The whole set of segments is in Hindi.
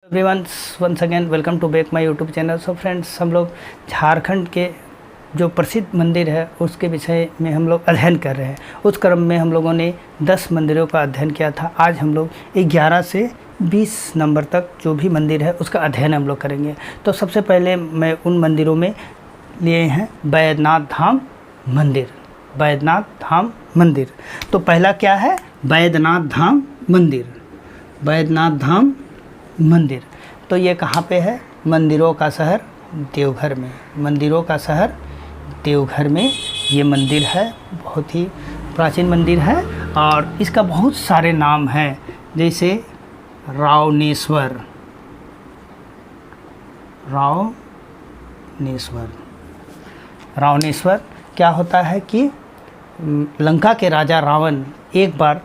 Everyone once again welcome to back my YouTube channel. So friends, हम लोग झारखंड के जो प्रसिद्ध मंदिर है उसके विषय में हम लोग अध्ययन कर रहे हैं। उस क्रम में हम लोगों ने 10 मंदिरों का अध्ययन किया था। आज हम लोग 11 से 20 नंबर तक जो भी मंदिर है उसका अध्ययन हम लोग करेंगे। तो सबसे पहले मैं उन मंदिरों में लिए हैं बैद्यनाथ धाम मंदिर। बैद्यनाथ धाम मंदिर तो पहला क्या है? बैद्यनाथ धाम मंदिर। बैद्यनाथ धाम मंदिर तो ये कहाँ पे है? मंदिरों का शहर देवघर में। मंदिरों का शहर देवघर में ये मंदिर है। बहुत ही प्राचीन मंदिर है और इसका बहुत सारे नाम हैं, जैसे रावणेश्वर। रावणेश्वर क्या होता है कि लंका के राजा रावण एक बार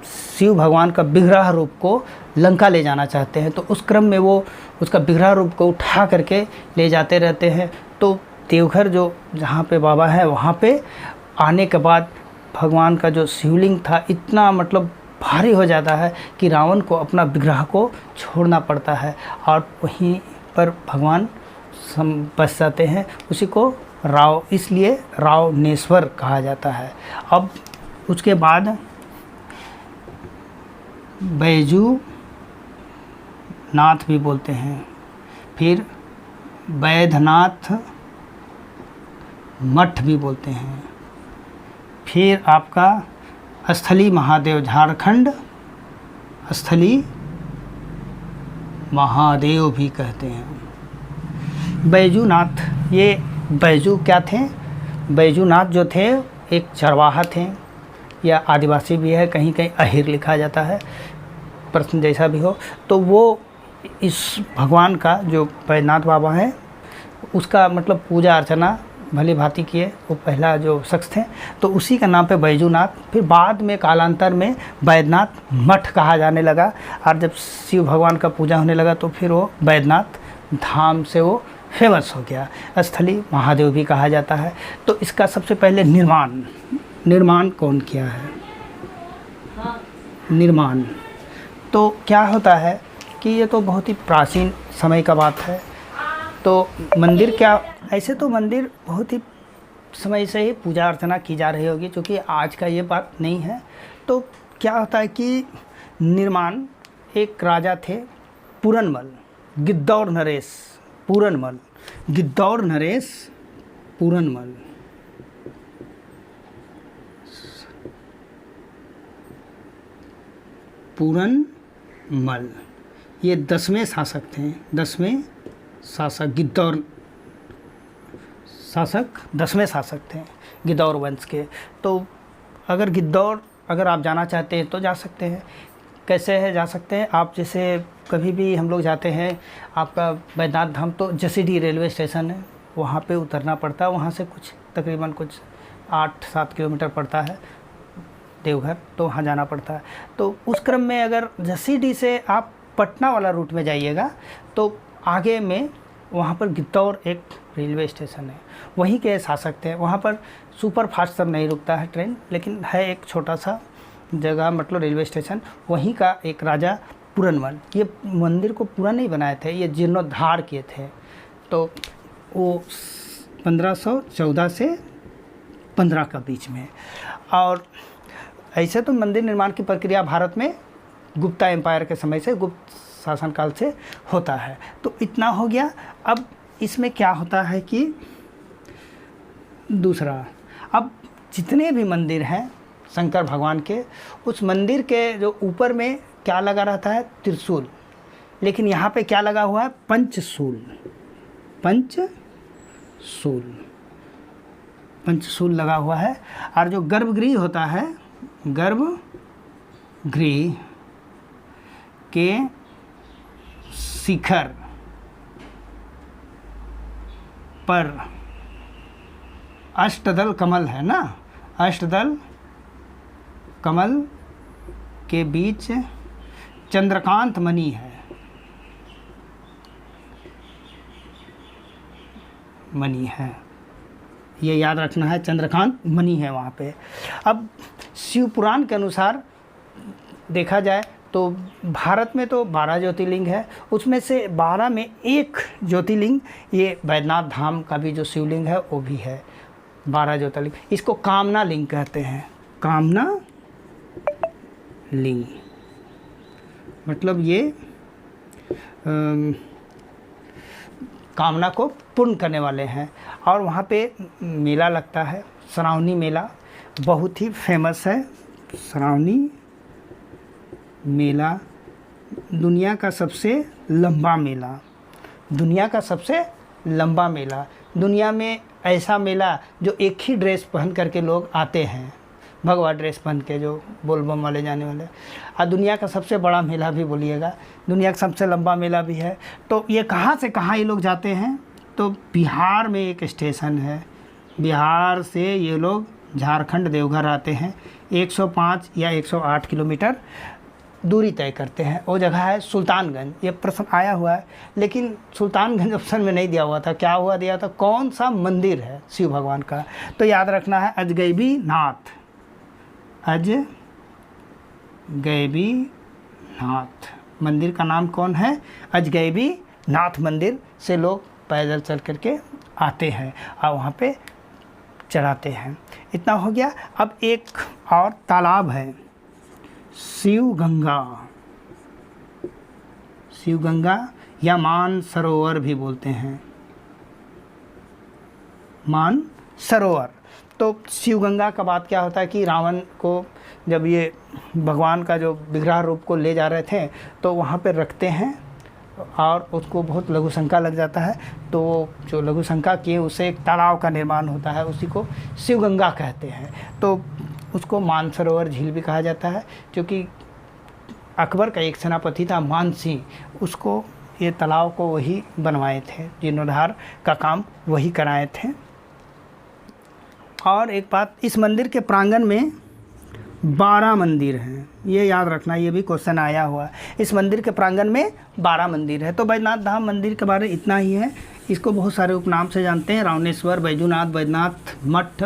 शिव भगवान का विग्रह रूप को लंका ले जाना चाहते हैं, तो उस क्रम में वो उसका विग्रह रूप को उठा करके ले जाते रहते हैं। तो देवघर जो जहाँ पे बाबा है वहाँ पे आने के बाद भगवान का जो शिवलिंग था इतना भारी हो जाता है कि रावण को अपना विग्रह को छोड़ना पड़ता है और वहीं पर भगवान बस जाते हैं। उसी को इसलिए रावणेश्वर कहा जाता है। अब उसके बाद बैजू नाथ भी बोलते हैं, फिर बैद्यनाथ मठ भी बोलते हैं, फिर आपका स्थली महादेव, झारखंड स्थली महादेव भी कहते हैं। बैजूनाथ, ये बैजू क्या थे? बैजूनाथ जो थे एक चरवाहा थे या आदिवासी भी है, कहीं कहीं अहिर लिखा जाता है, प्रश्न जैसा भी हो। तो वो इस भगवान का जो बैद्यनाथ बाबा हैं उसका पूजा अर्चना भली भांति किए। वो पहला जो शख्स थे, तो उसी का नाम पे बैजूनाथ, फिर बाद में कालांतर में बैद्यनाथ मठ कहा जाने लगा। और जब शिव भगवान का पूजा होने लगा तो फिर वो बैद्यनाथ धाम से वो फेमस हो गया। स्थली महादेव भी कहा जाता है। तो इसका सबसे पहले निर्माण कौन किया है? निर्माण तो क्या होता है कि ये तो बहुत ही प्राचीन समय का बात है। तो मंदिर क्या, ऐसे तो मंदिर बहुत ही समय से ही पूजा अर्चना की जा रही होगी, क्योंकि आज का ये बात नहीं है। तो क्या होता है कि निर्माण, एक राजा थे पूरनमल, गिद्धौर नरेश पूरनमल, गिद्धौर नरेश पूरनमल। पूरनमल ये 10वें शासक थे। 10वें शासक गिद्धौर शासक 10वें शासक थे गिद्धौर वंश के। तो अगर आप जाना चाहते हैं तो जा सकते हैं। कैसे है जा सकते हैं आप? जैसे कभी भी हम लोग जाते हैं, आपका बैद्यनाथ धाम तो जसीडीह रेलवे स्टेशन है, वहाँ पे उतरना पड़ता है। वहाँ से तकरीबन 8-7 किलोमीटर पड़ता है देवघर, तो वहाँ जाना पड़ता है। तो उस क्रम में अगर जसीडीह से आप पटना वाला रूट में जाइएगा तो आगे में वहाँ पर गिद्धौर एक रेलवे स्टेशन है, वहीं के शासक थे। वहाँ पर सुपर फास्ट सब नहीं रुकता है ट्रेन, लेकिन है एक छोटा सा जगह रेलवे स्टेशन, वहीं का एक राजा पूरनमल। ये मंदिर को पूरा नहीं बनाए थे, ये जीर्णोद्धार किए थे। तो वो 1514 से 15 का बीच में। और ऐसे तो मंदिर निर्माण की प्रक्रिया भारत में गुप्ता एम्पायर के समय से, गुप्त शासनकाल से होता है। तो इतना हो गया। अब इसमें क्या होता है कि दूसरा, अब जितने भी मंदिर हैं शंकर भगवान के, उस मंदिर के जो ऊपर में क्या लगा रहता है? त्रिशूल। लेकिन यहाँ पे क्या लगा हुआ है? पंचशूल। पंचशूल लगा हुआ है। और जो गर्भगृह होता है, गर्भगृह के शिखर पर अष्टदल कमल है ना, अष्टदल कमल के बीच चंद्रकांत मणि है। ये याद रखना है, चंद्रकांत मणि है वहाँ पे। अब शिव पुराण के अनुसार देखा जाए तो भारत में तो 12 ज्योतिर्लिंग है, उसमें से 12 में एक ज्योतिर्लिंग ये बैद्यनाथ धाम का भी जो शिवलिंग है वो भी है। 12 ज्योतिर्लिंग, इसको कामना लिंग कहते हैं। कामना लिंग मतलब ये कामना को पूर्ण करने वाले हैं। और वहाँ पे मेला लगता है, श्रावणी मेला बहुत ही फेमस है। श्रावणी मेला दुनिया का सबसे लंबा मेला, दुनिया का सबसे लंबा मेला। दुनिया में ऐसा मेला जो एक ही ड्रेस पहन करके लोग आते हैं, भगवा ड्रेस पहन के, जो बोलबम वाले जाने वाले। और दुनिया का सबसे बड़ा मेला भी बोलिएगा, दुनिया का सबसे लंबा मेला भी है। तो ये कहाँ से कहाँ ये लोग जाते हैं? तो बिहार में एक स्टेशन है, बिहार से ये लोग झारखंड देवघर आते हैं। 105 या 108 किलोमीटर दूरी तय करते हैं। वो जगह है सुल्तानगंज। ये प्रश्न आया हुआ है, लेकिन सुल्तानगंज ऑप्शन में नहीं दिया हुआ था। क्या हुआ दिया था? कौन सा मंदिर है शिव भगवान का? तो याद रखना है अजगैबी नाथ, अजगैबी नाथ मंदिर का नाम कौन है? अजगैबी नाथ मंदिर से लोग पैदल चल करके आते हैं और वहाँ पे चढ़ाते हैं। इतना हो गया। अब एक और तालाब है, शिव गंगा। शिव गंगा या मान सरोवर भी बोलते हैं, मान सरोवर। तो शिव गंगा का बात क्या होता है कि रावण को जब ये भगवान का जो विग्रह रूप को ले जा रहे थे तो वहाँ पे रखते हैं और उसको बहुत लघु शंका लग जाता है। तो जो लघु शंका किए उससे एक तालाब का निर्माण होता है, उसी को शिव गंगा कहते हैं। तो उसको मानसरोवर झील भी कहा जाता है, क्योंकि अकबर का एक सेनापति था मान सिंह, उसको ये तालाब को वही बनवाए थे, जीर्णोद्धार का काम वही कराए थे। और एक बात, इस मंदिर के प्रांगण में 12 मंदिर हैं, ये याद रखना, ये भी क्वेश्चन आया हुआ है। इस मंदिर के प्रांगण में 12 मंदिर है। तो बैद्यनाथ धाम मंदिर के बारे में इतना ही है। इसको बहुत सारे उपनाम से जानते हैं, रावणेश्वर, बैजूनाथ, बैद्यनाथ मठ,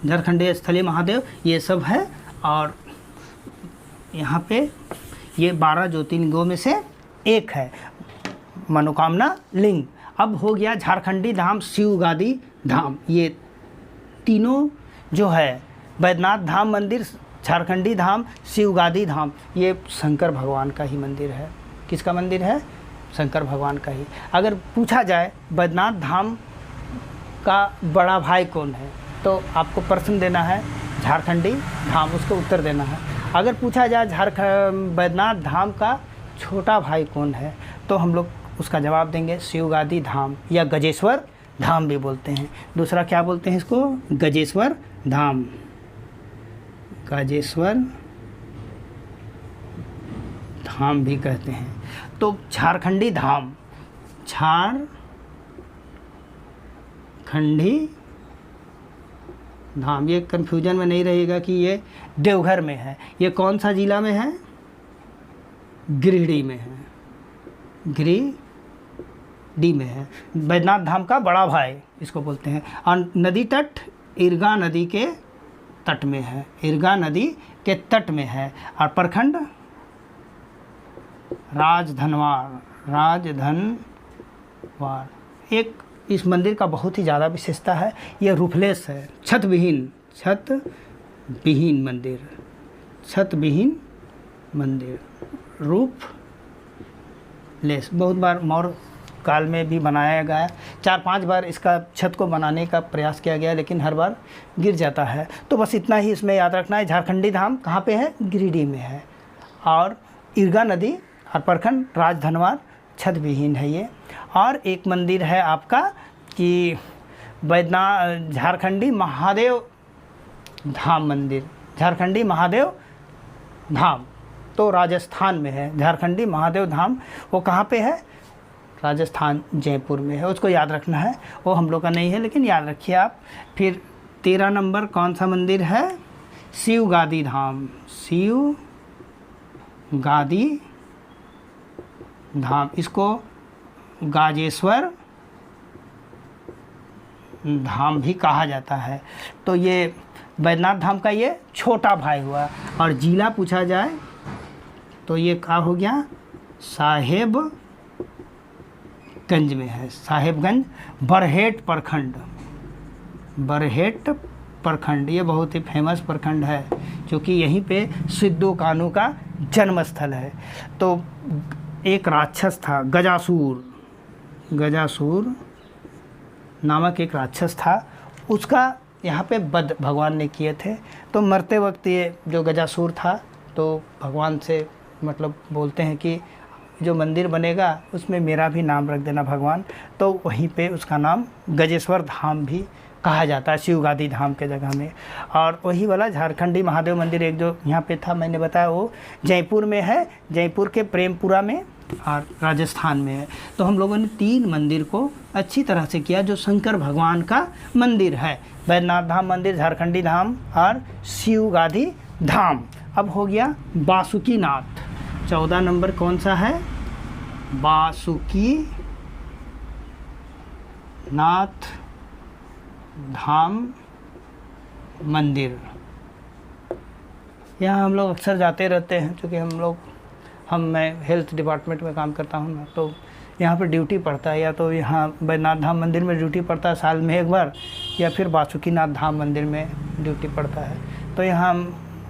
झारखंडी स्थलीय महादेव, ये सब है। और यहाँ पे ये 12 ज्योतिर्लिंगों में से एक है, मनोकामना लिंग। अब हो गया झारखंडी धाम, शिव गादी धाम। ये तीनों जो है, बैद्यनाथ धाम मंदिर, झारखंडी धाम, शिव गादी धाम, ये शंकर भगवान का ही मंदिर है। किसका मंदिर है? शंकर भगवान का ही। अगर पूछा जाए बैद्यनाथ धाम का बड़ा भाई कौन है, तो आपको प्रश्न देना है झारखंडी धाम, उसको उत्तर देना है। अगर पूछा जाए बैद्यनाथ धाम का छोटा भाई कौन है, तो हम लोग उसका जवाब देंगे शिव गादी धाम, या गजेश्वर धाम भी बोलते हैं। दूसरा क्या बोलते हैं इसको? गजेश्वर धाम, गजेश्वर धाम भी कहते हैं। तो झारखंडी धाम, झारखंडी धाम, ये कन्फ्यूजन में नहीं रहेगा कि ये देवघर में है। ये कौन सा जिला में है? गिरिडीह में है, गिरिडीह में है। बैद्यनाथ धाम का बड़ा भाई इसको बोलते हैं। और नदी तट इरगा नदी के तट में है, इरगा नदी के तट में है। और प्रखंड राजधनवार। एक इस मंदिर का बहुत ही ज़्यादा विशेषता है, ये रूफलेस है, छत विहीन मंदिर, रूफलेस। बहुत बार मौर्य काल में भी बनाया गया, 4-5 बार इसका छत को बनाने का प्रयास किया गया, लेकिन हर बार गिर जाता है। तो बस इतना ही इसमें याद रखना है। झारखंडी धाम कहाँ पे है? गिरिडीह में है। और इरगा नदी और प्रखंड राजधनवार, छत विहीन है ये। और एक मंदिर है आपका कि बैद्यनाथ झारखंडी महादेव धाम मंदिर, झारखंडी महादेव धाम, तो राजस्थान में है। झारखंडी महादेव धाम वो कहाँ पे है? राजस्थान, जयपुर में है। उसको याद रखना है, वो हम लोग का नहीं है, लेकिन याद रखिए आप। फिर 13 नंबर कौन सा मंदिर है? शिव गादी धाम, शिव गादी धाम, इसको गाजेश्वर धाम भी कहा जाता है। तो ये बैद्यनाथ धाम का ये छोटा भाई हुआ। और जिला पूछा जाए तो ये क्या हो गया, साहेबगंज में है, साहेबगंज बरहेट प्रखंड। बरहेट प्रखंड ये बहुत ही फेमस प्रखंड है, क्योंकि यहीं पे सिद्धू कान्हू का जन्म स्थल है। तो एक राक्षस था गजासुर, गजासुर नामक एक राक्षस था, उसका यहाँ पे वध भगवान ने किए थे। तो मरते वक्त ये जो गजासुर था, तो भगवान से मतलब बोलते हैं कि जो मंदिर बनेगा उसमें मेरा भी नाम रख देना भगवान। तो वहीं पे उसका नाम गजेश्वर धाम भी कहा जाता है, शिव गादी धाम के जगह में। और वही वाला झारखंडी महादेव मंदिर एक जो यहाँ पे था, मैंने बताया, वो जयपुर में है, जयपुर के प्रेमपुरा में और राजस्थान में है। तो हम लोगों ने 3 मंदिर को अच्छी तरह से किया, जो शंकर भगवान का मंदिर है, बैद्यनाथ धाम मंदिर, झारखंडी धाम और शिव गादी धाम। अब हो गया बासुकीनाथ। 14 नंबर कौन सा है, बासुकीनाथ धाम मंदिर। यहाँ हम लोग अक्सर जाते रहते हैं, क्योंकि मैं हेल्थ डिपार्टमेंट में काम करता हूँ ना, तो यहाँ पर ड्यूटी पड़ता है, या तो यहाँ बैद्यनाथ धाम मंदिर में ड्यूटी पड़ता है साल में एक बार, या फिर बासुकीनाथ धाम मंदिर में ड्यूटी पड़ता है। तो यहाँ हम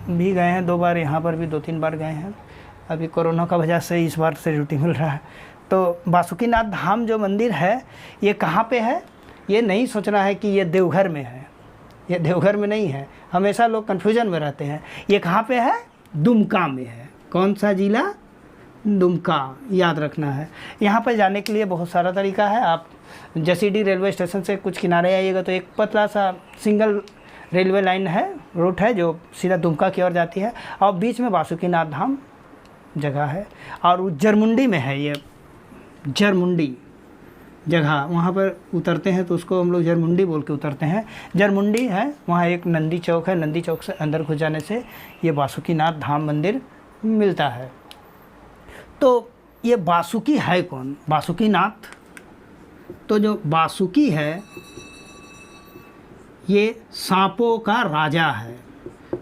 भी गए हैं 2 बार, यहाँ पर भी 2-3 बार गए हैं। अभी कोरोना का वजह से इस बार से ड्यूटी मिल रहा है। तो बासुकीनाथ धाम जो मंदिर है, ये कहाँ पे है, ये नहीं सोचना है कि ये देवघर में है, ये देवघर में नहीं है। हमेशा लोग कन्फ्यूजन में रहते हैं। ये कहाँ पे है, दुमका में है। कौन सा जिला, दुमका, याद रखना है। यहाँ पर जाने के लिए बहुत सारा तरीका है। आप जसीडीह रेलवे स्टेशन से कुछ किनारे आइएगा तो एक पतला सा सिंगल रेलवे लाइन है, रूट है, जो सीधा दुमका की ओर जाती है, और बीच में बासुकीनाथ धाम जगह है। और वो जरमुंडी में है, ये जरमुंडी जगह, वहाँ पर उतरते हैं तो उसको हम लोग जरमुंडी बोल के उतरते हैं। जरमुंडी है, वहाँ एक नंदी चौक है, नंदी चौक से अंदर घुस जाने से ये बासुकीनाथ धाम मंदिर मिलता है। तो ये बासुकी है कौन, बासुकीनाथ? तो जो बासुकी है ये सांपों का राजा है।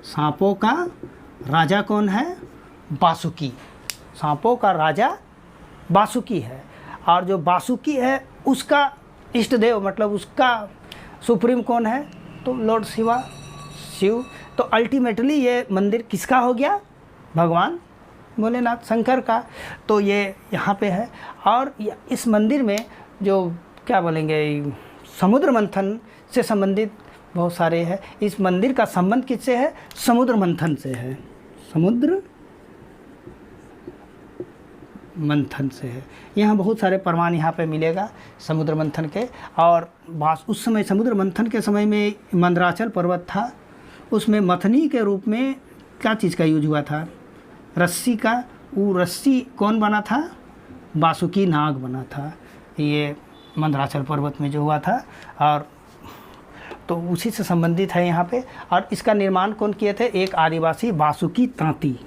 सांपों का राजा कौन है, बासुकी। सांपों का राजा बासुकी है। और जो बासुकी है उसका इष्ट देव, मतलब उसका सुप्रीम कौन है, तो लॉर्ड शिव। तो अल्टीमेटली ये मंदिर किसका हो गया, भगवान भोलेनाथ शंकर का। तो ये यहाँ पे है। और इस मंदिर में जो क्या बोलेंगे, समुद्र मंथन से संबंधित बहुत सारे हैं। इस मंदिर का संबंध किससे है, समुद्र मंथन से है, समुद्र मंथन से है। यहाँ बहुत सारे प्रमाण यहाँ पे मिलेगा समुद्र मंथन के। और उस समय समुद्र मंथन के समय में मंदराचल पर्वत था, उसमें मथनी के रूप में क्या चीज़ का यूज हुआ था, रस्सी का। वो रस्सी कौन बना था, बासुकी नाग बना था, ये मंदराचल पर्वत में जो हुआ था। और तो उसी से संबंधित है यहाँ पे। और इसका निर्माण कौन किए थे, एक आदिवासी बासुकी तांती।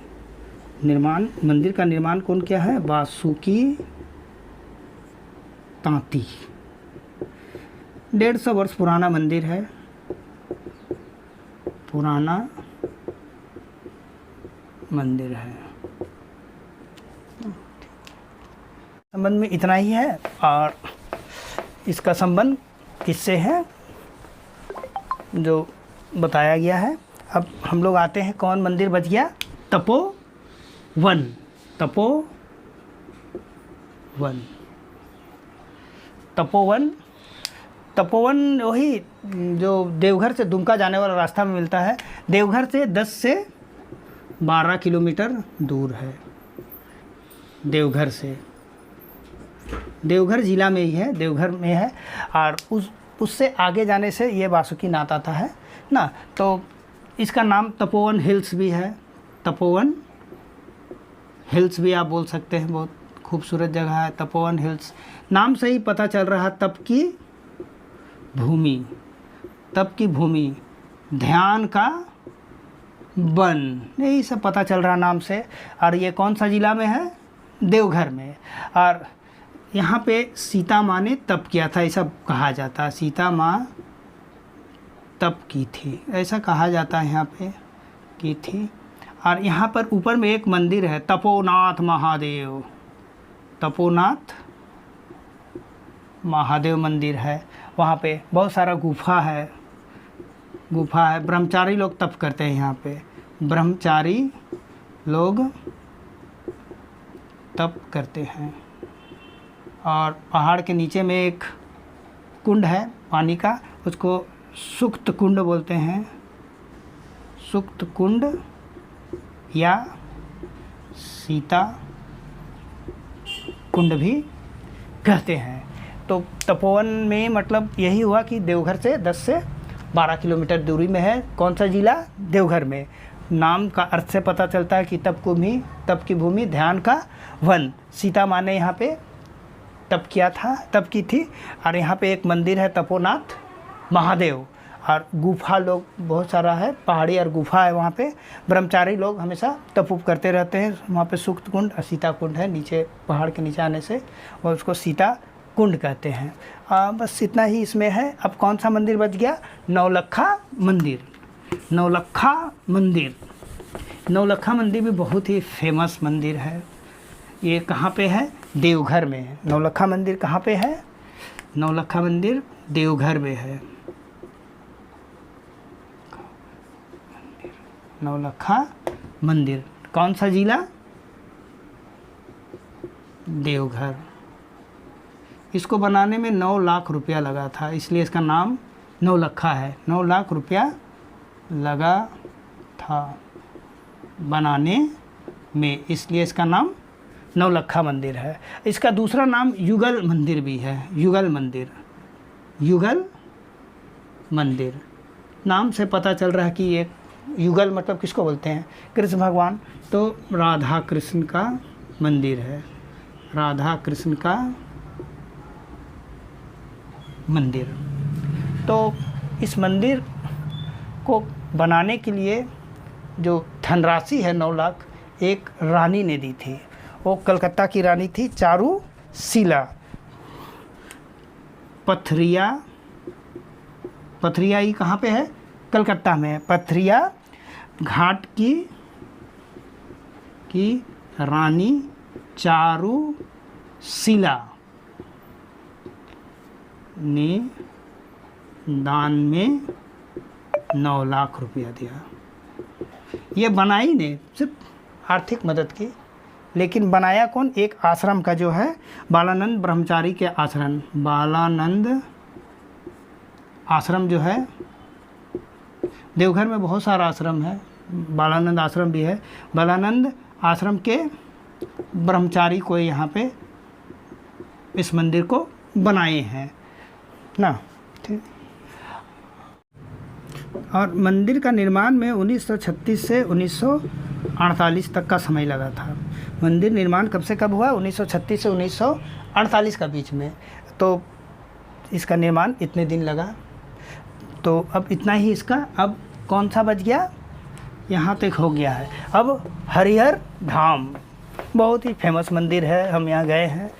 मंदिर का निर्माण कौन किया है, बासुकी तांती। 150 वर्ष पुराना मंदिर है, पुराना मंदिर है। संबंध में इतना ही है। और इसका संबंध किससे है जो बताया गया है। अब हम लोग आते हैं, कौन मंदिर बच गया, तपोवन। तपोवन वही जो देवघर से दुमका जाने वाला रास्ता में मिलता है। देवघर से 10 से 12 किलोमीटर दूर है। देवघर से, देवघर ज़िला में ही है, देवघर में है। और उससे आगे जाने से ये बासुकीनाथ आता है ना। तो इसका नाम तपोवन हिल्स भी है, तपोवन हिल्स भी आप बोल सकते हैं। बहुत खूबसूरत जगह है तपोवन हिल्स। नाम से ही पता चल रहा, तप की भूमि, ध्यान का वन, यही सब पता चल रहा नाम से। और ये कौन सा ज़िला में है, देवघर में। और यहाँ पे सीता माँ ने तप किया था, ऐसा कहा जाता है। सीता माँ तप की थी, ऐसा कहा जाता है यहाँ पे की थी। और यहाँ पर ऊपर में एक मंदिर है तपोनाथ महादेव, तपोनाथ महादेव मंदिर है। वहाँ पे बहुत सारा गुफा है, गुफा है। ब्रह्मचारी लोग तप करते हैं यहाँ पे, ब्रह्मचारी लोग तप करते हैं। और पहाड़ के नीचे में एक कुंड है पानी का, उसको सुक्त कुंड बोलते हैं, सुक्त कुंड या सीता कुंड भी कहते हैं। तो तपोवन में मतलब यही हुआ कि देवघर से 10 से 12 किलोमीटर दूरी में है। कौन सा जिला? देवघर में। नाम का अर्थ से पता चलता है कि तप की भूमि, ध्यान का वन। सीता माँ ने यहाँ पे तप की थी। और यहाँ पे एक मंदिर है तपोनाथ महादेव, और गुफा लोग बहुत सारा है, पहाड़ी और गुफा है। वहाँ पे ब्रह्मचारी लोग हमेशा तप उप करते रहते हैं। वहाँ पे सुक्त कुंड और सीता कुंड है, नीचे पहाड़ के नीचे आने से, और उसको सीता कुंड कहते हैं। बस इतना ही इसमें है। अब कौन सा मंदिर बच गया? नौलक्खा मंदिर। नौलक्खा मंदिर, नौलक्खा मंदिर भी बहुत ही फेमस मंदिर है। ये कहाँ पे है? देवघर में है। नौलक्खा मंदिर कहाँ पे है? नौलक्खा मंदिर देवघर में है। नौलक्खा मंदिर कौन सा जिला? देवघर। इसको बनाने में 9 लाख रुपया लगा था, इसलिए इसका नाम नौलक्खा है। 9 लाख रुपया लगा था बनाने में, इसलिए इसका नाम नौलक्खा मंदिर है। इसका दूसरा नाम युगल मंदिर भी है। युगल मंदिर, युगल मंदिर नाम से पता चल रहा है कि ये युगल मतलब किसको बोलते हैं? कृष्ण भगवान। तो राधा कृष्ण का मंदिर है, राधा कृष्ण का मंदिर। तो इस मंदिर को बनाने के लिए जो धनराशि है 9 लाख, एक रानी ने दी थी। वो कलकत्ता की रानी थी चारूशीला। पथरिया, पथरिया ही कहाँ पे है? कलकत्ता में है। पथरिया घाट की रानी चारूशीला ने दान में 9 लाख रुपया दिया। ये बनाई ने सिर्फ आर्थिक मदद की, लेकिन बनाया कौन? एक आश्रम का जो है बालानंद ब्रह्मचारी के आश्रम, बालानंद आश्रम जो है, देवघर में बहुत सारा आश्रम है, बालानंद आश्रम भी है। बालानंद आश्रम के ब्रह्मचारी को यहाँ पे इस मंदिर को बनाए हैं ना, ठीक। और मंदिर का निर्माण में 1936 से 1948 तक का समय लगा था। मंदिर निर्माण कब से कब हुआ? 1936 से 1948 का बीच में। तो इसका निर्माण इतने दिन लगा। तो अब इतना ही इसका। अब कौन सा बच गया? यहाँ तक हो गया है। अब हरिहर धाम बहुत ही फेमस मंदिर है। हम यहाँ गए हैं,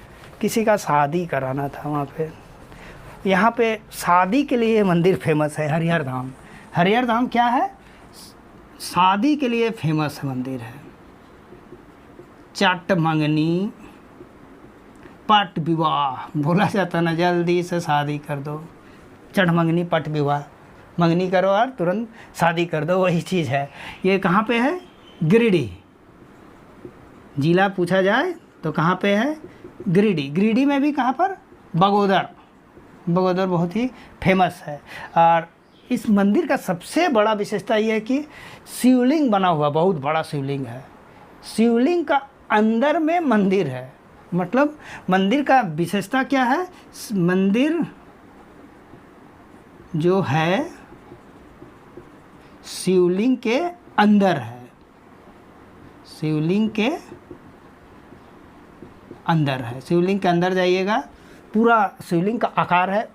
किसी का शादी कराना था वहाँ पे। यहाँ पे शादी के लिए मंदिर फेमस है हरिहर धाम। हरिहर धाम क्या है? शादी के लिए फेमस मंदिर है। चट मंगनी पट विवाह बोला जाता ना, जल्दी से शादी कर दो। चट मंगनी पट विवाह, मंगनी करो और तुरंत शादी कर दो, वही चीज़ है। ये कहाँ पे है? गिरिडीह। जिला पूछा जाए तो कहाँ पे है? गिरिडीह। गिरिडीह में भी कहाँ पर? बगोदर। बगोदर बहुत ही फेमस है। और इस मंदिर का सबसे बड़ा विशेषता ये है कि शिवलिंग बना हुआ, बहुत बड़ा शिवलिंग है। शिवलिंग का अंदर में मंदिर है। मतलब मंदिर का विशेषता क्या है? मंदिर जो है शिवलिंग के अंदर है, शिवलिंग के अंदर है। शिवलिंग के अंदर जाइएगा, पूरा शिवलिंग का आकार है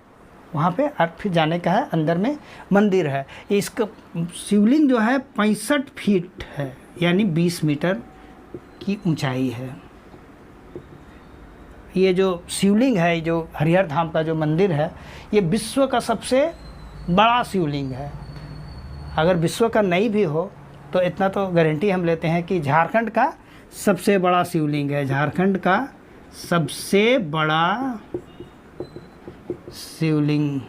वहाँ पे, और फिर जाने का है, अंदर में मंदिर है। इसका शिवलिंग जो है 65 फीट है, यानी 20 मीटर की ऊंचाई है। ये जो शिवलिंग है, जो हरिहर धाम का जो मंदिर है, ये विश्व का सबसे बड़ा शिवलिंग है। अगर विश्व का नहीं भी हो तो इतना तो गारंटी हम लेते हैं कि झारखंड का सबसे बड़ा शिवलिंग है, झारखंड का सबसे बड़ा शिवलिंग,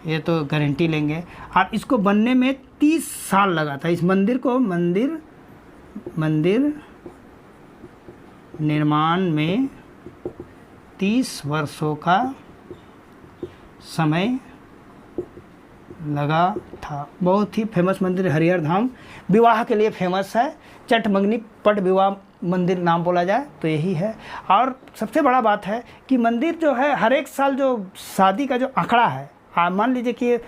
ये तो गारंटी लेंगे। और इसको बनने में 30 साल लगा था। इस मंदिर को मंदिर निर्माण में 30 वर्षों का समय लगा था। बहुत ही फेमस मंदिर हरिहर धाम, विवाह के लिए फेमस है। चटमंगनी पट विवाह मंदिर नाम बोला जाए तो यही है। और सबसे बड़ा बात है कि मंदिर जो है हर एक साल जो शादी का जो आंकड़ा है, मान लीजिए कि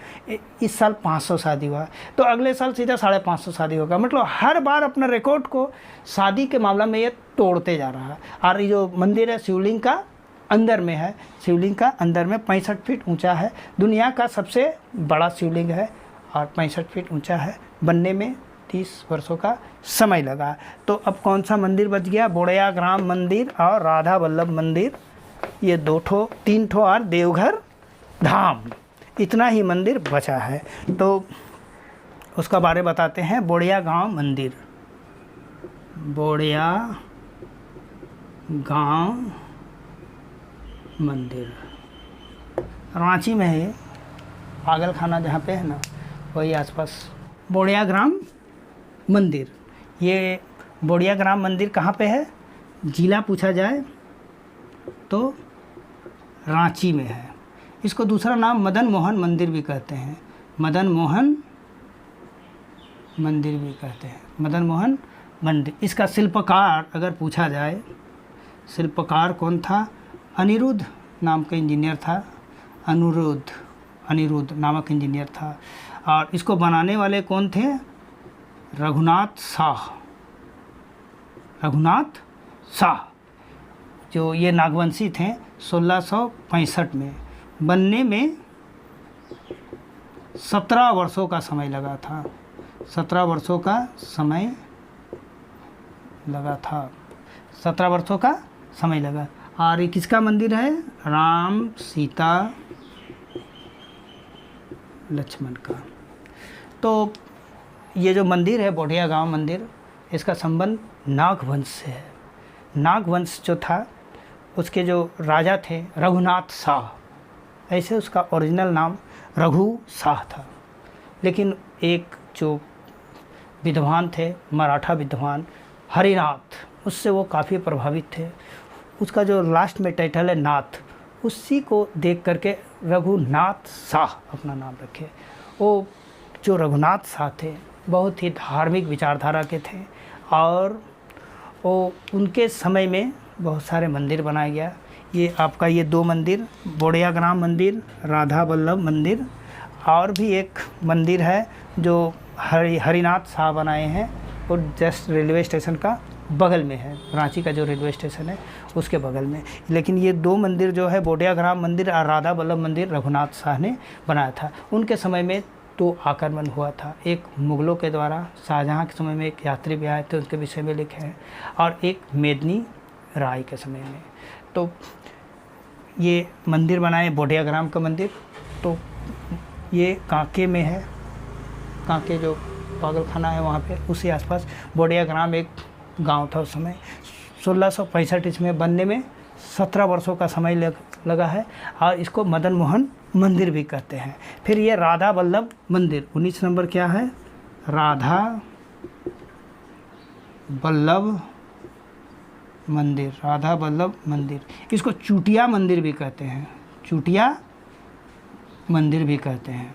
इस साल 500 शादी हुआ तो अगले साल सीधा 550 शादी होगा। मतलब हर बार अपना रिकॉर्ड को शादी के मामला में ये तोड़ते जा रहा है। और ये जो मंदिर है शिवलिंग का अंदर में है, शिवलिंग का अंदर में 65 फीट ऊंचा है, दुनिया का सबसे बड़ा शिवलिंग है और 65 फीट ऊंचा है। बनने में 30 वर्षों का समय लगा। तो अब कौन सा मंदिर बच गया? बोड़ियाग्राम मंदिर और राधा वल्लभ मंदिर, ये 3 ठो और देवघर धाम, इतना ही मंदिर बचा है। तो उसका बारे बताते हैं। बोड़ियागांव मंदिर, बोड़ियागांव मंदिर रांची में है, पागल खाना जहाँ पे है ना वही आसपास बोड़ियाग्राम मंदिर। ये बोड़ियाग्राम मंदिर कहाँ पे है? जिला पूछा जाए तो रांची में है। इसको दूसरा नाम मदन मोहन मंदिर भी कहते हैं, मदन मोहन मंदिर भी कहते हैं, मदन मोहन मंदिर। इसका शिल्पकार अगर पूछा जाए, शिल्पकार कौन था? अनिरुद्ध नाम का इंजीनियर था, अनिरुद्ध नामक इंजीनियर था। और इसको बनाने वाले कौन थे? रघुनाथ शाह, जो ये नागवंशी थे। 1665 में बनने में 17 वर्षों का समय लगा था, 17 वर्षों का समय लगा था, 17 वर्षों का समय लगा। और ये किसका मंदिर है? राम सीता लक्ष्मण का। तो ये जो मंदिर है बोड़ियागांव मंदिर, इसका संबंध नागवंश से है। नागवंश जो था उसके जो राजा थे रघुनाथ शाह, ऐसे उसका ओरिजिनल नाम रघु शाह था। लेकिन एक जो विद्वान थे, मराठा विद्वान हरिनाथ, उससे वो काफ़ी प्रभावित थे। उसका जो लास्ट में टाइटल है नाथ, उसी को देख करके रघुनाथ शाह अपना नाम रखे। वो जो रघुनाथ शाह थे बहुत ही धार्मिक विचारधारा के थे और वो उनके समय में बहुत सारे मंदिर बनाया गया। ये आपका ये 2 मंदिर, बोड़ियाग्राम मंदिर, राधा वल्लभ मंदिर, और भी एक मंदिर है जो हरिनाथ शाह बनाए हैं, वो जस्ट रेलवे स्टेशन का बगल में है, रांची का जो रेलवे स्टेशन है उसके बगल में। लेकिन ये 2 मंदिर जो है बोड़ियाग्राम मंदिर और राधा वल्लभ मंदिर रघुनाथ शाह ने बनाया था। उनके समय में 2 आक्रमण हुआ था, एक मुग़लों के द्वारा, शाहजहाँ के समय में एक यात्री भी आए थे उनके विषय में लिखे हैं, और एक मेदिनी राय के समय में। तो ये मंदिर बनाए बोड़ियाग्राम का मंदिर। तो ये कांके में है, कांके जो पागल खाना है वहाँ पे, उसी आसपास बोड़ियाग्राम एक गांव था उस समय। 1665 इसमें बनने में 17 वर्षों का समय लगा है और इसको मदन मोहन मंदिर भी कहते हैं। फिर ये राधा वल्लभ मंदिर 19 नंबर क्या है? राधा वल्लभ मंदिर, राधा वल्लभ मंदिर। इसको चूटिया मंदिर भी कहते हैं, चूटिया मंदिर भी कहते हैं,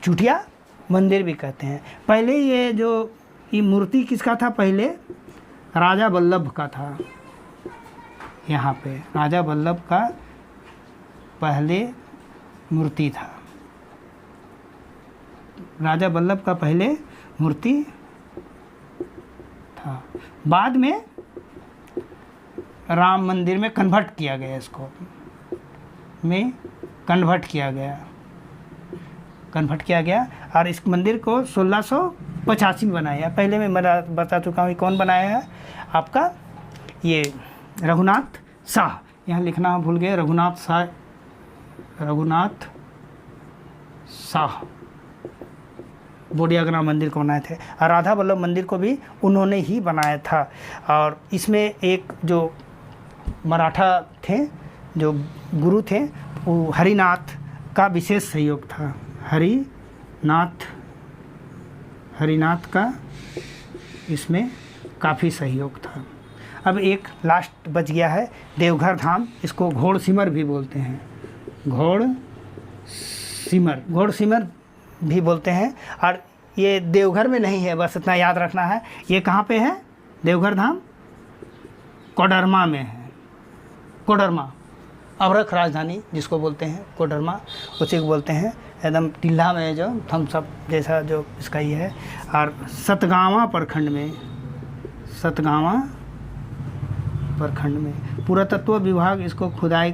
चूटिया मंदिर भी कहते हैं। पहले ये जो ये मूर्ति किसका था? पहले राजा वल्लभ का था। यहाँ पे राजा वल्लभ का पहले मूर्ति था, राजा वल्लभ का पहले मूर्ति था। बाद में राम मंदिर में कन्वर्ट किया गया, इसको में कन्वर्ट किया गया और इस मंदिर को 1685 में बनाया। पहले मैं बता चुका हूँ कौन बनाया है आपका, ये रघुनाथ शाह। यहाँ लिखना भूल गए, रघुनाथ बोडियागना मंदिर को बनाए थे, और राधा वल्लभ मंदिर को भी उन्होंने ही बनाया था। और इसमें एक जो मराठा थे, जो गुरु थे, वो हरिनाथ का विशेष सहयोग था। हरिनाथ का इसमें काफ़ी सहयोग था। अब एक लास्ट बच गया है देवघर धाम, इसको घोड़सिमर भी बोलते हैं, घोड़सिमर भी बोलते हैं। और ये देवघर में नहीं है, बस इतना याद रखना है। ये कहाँ पे है देवघर धाम? कोडरमा में है। कोडरमा अवरख राजधानी जिसको बोलते हैं, कोडरमा उसी को बोलते हैं। एकदम टिल्ला में जो थम्स अप जैसा जो इसका ही है। और सतगावा प्रखंड में पुरातत्व विभाग इसको खुदाई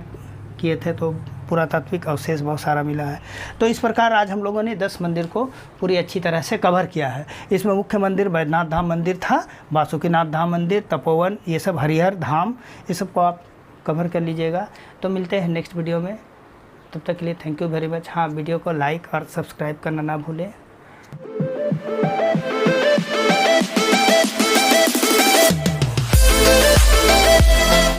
किए थे, तो पुरातात्विक अवशेष बहुत सारा मिला है। तो इस प्रकार आज हम लोगों ने 10 मंदिर को पूरी अच्छी तरह से कवर किया है। इसमें मुख्य मंदिर बैद्यनाथ धाम मंदिर था, वासुकीनाथ धाम मंदिर, तपोवन, ये सब हरिहर धाम, ये सब को आप कवर कर लीजिएगा। तो मिलते हैं नेक्स्ट वीडियो में, तब तक के लिए थैंक यू वेरी मच। हाँ, वीडियो को लाइक और सब्सक्राइब करना ना भूलें।